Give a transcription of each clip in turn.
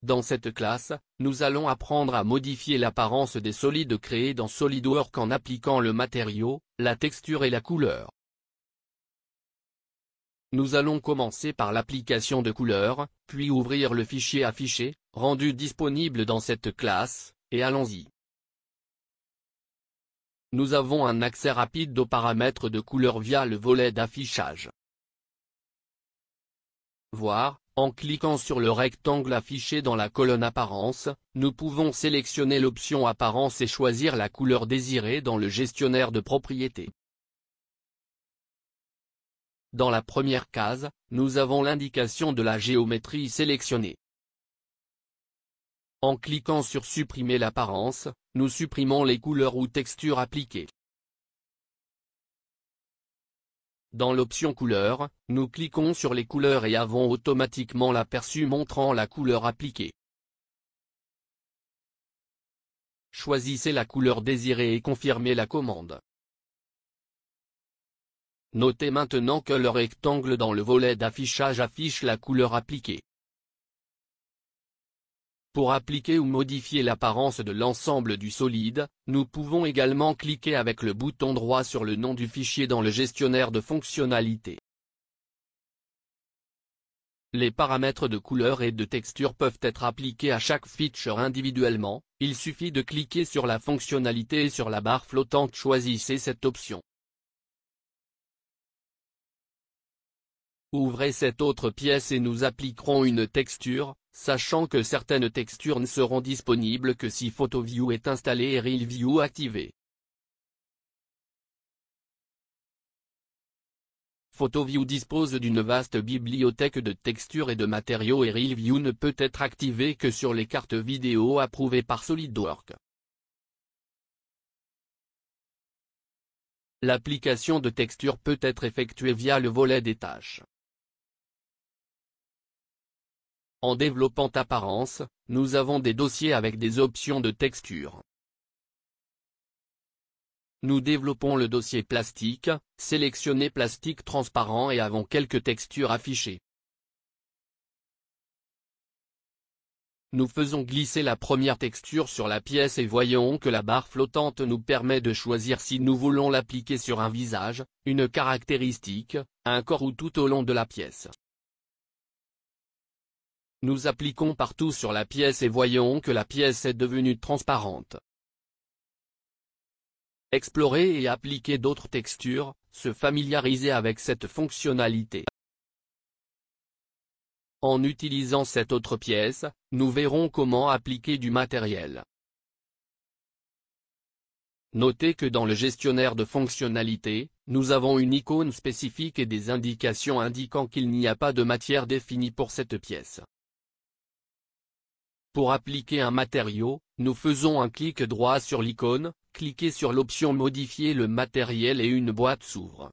Dans cette classe, nous allons apprendre à modifier l'apparence des solides créés dans SolidWorks en appliquant le matériau, la texture et la couleur. Nous allons commencer par l'application de couleurs, puis ouvrir le fichier affiché, rendu disponible dans cette classe, et allons-y. Nous avons un accès rapide aux paramètres de couleur via le volet d'affichage. Voir, en cliquant sur le rectangle affiché dans la colonne Apparence, nous pouvons sélectionner l'option Apparence et choisir la couleur désirée dans le gestionnaire de propriétés. Dans la première case, nous avons l'indication de la géométrie sélectionnée. En cliquant sur Supprimer l'apparence, nous supprimons les couleurs ou textures appliquées. Dans l'option Couleurs, nous cliquons sur les couleurs et avons automatiquement l'aperçu montrant la couleur appliquée. Choisissez la couleur désirée et confirmez la commande. Notez maintenant que le rectangle dans le volet d'affichage affiche la couleur appliquée. Pour appliquer ou modifier l'apparence de l'ensemble du solide, nous pouvons également cliquer avec le bouton droit sur le nom du fichier dans le gestionnaire de fonctionnalités. Les paramètres de couleur et de texture peuvent être appliqués à chaque feature individuellement, il suffit de cliquer sur la fonctionnalité et sur la barre flottante choisissez cette option. Ouvrez cette autre pièce et nous appliquerons une texture, sachant que certaines textures ne seront disponibles que si PhotoView est installé et RealView activé. PhotoView dispose d'une vaste bibliothèque de textures et de matériaux et RealView ne peut être activé que sur les cartes vidéo approuvées par SolidWorks. L'application de texture peut être effectuée via le volet des tâches. En développant Apparence, nous avons des dossiers avec des options de texture. Nous développons le dossier plastique, sélectionnez plastique transparent et avons quelques textures affichées. Nous faisons glisser la première texture sur la pièce et voyons que la barre flottante nous permet de choisir si nous voulons l'appliquer sur un visage, une caractéristique, un corps ou tout au long de la pièce. Nous appliquons partout sur la pièce et voyons que la pièce est devenue transparente. Explorer et appliquer d'autres textures, se familiariser avec cette fonctionnalité. En utilisant cette autre pièce, nous verrons comment appliquer du matériel. Notez que dans le gestionnaire de fonctionnalités, nous avons une icône spécifique et des indications indiquant qu'il n'y a pas de matière définie pour cette pièce. Pour appliquer un matériau, nous faisons un clic droit sur l'icône, cliquez sur l'option Modifier le matériel et une boîte s'ouvre.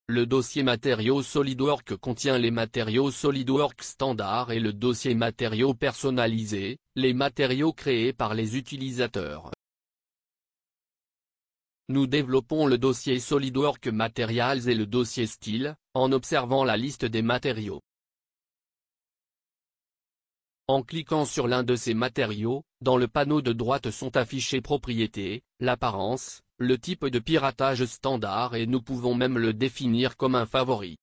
Le dossier matériaux SolidWorks contient les matériaux SolidWorks standards et le dossier matériaux personnalisés, les matériaux créés par les utilisateurs. Nous développons le dossier SolidWorks Materials et le dossier Style, en observant la liste des matériaux. En cliquant sur l'un de ces matériaux, dans le panneau de droite sont affichées propriétés, l'apparence, le type de piratage standard et nous pouvons même le définir comme un favori.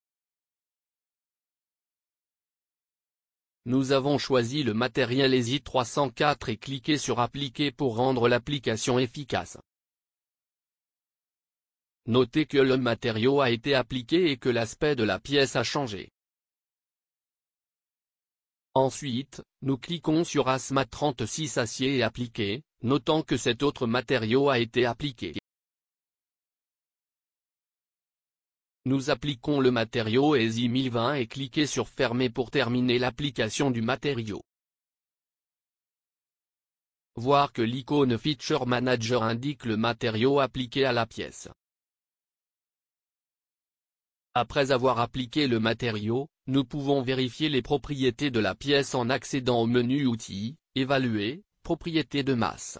Nous avons choisi le matériel EASY 304 et cliqué sur Appliquer pour rendre l'application efficace. Notez que le matériau a été appliqué et que l'aspect de la pièce a changé. Ensuite, nous cliquons sur ASMA 36 acier et appliquer, notant que cet autre matériau a été appliqué. Nous appliquons le matériau EASY 1020 et cliquez sur Fermer pour terminer l'application du matériau. Voir que l'icône Feature Manager indique le matériau appliqué à la pièce. Après avoir appliqué le matériau, nous pouvons vérifier les propriétés de la pièce en accédant au menu Outils, Évaluer, Propriétés de masse.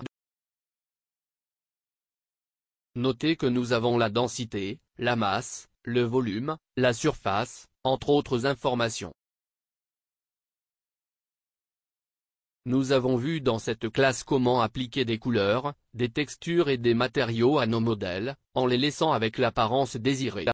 Notez que nous avons la densité, la masse, le volume, la surface, entre autres informations. Nous avons vu dans cette classe comment appliquer des couleurs, des textures et des matériaux à nos modèles, en les laissant avec l'apparence désirée.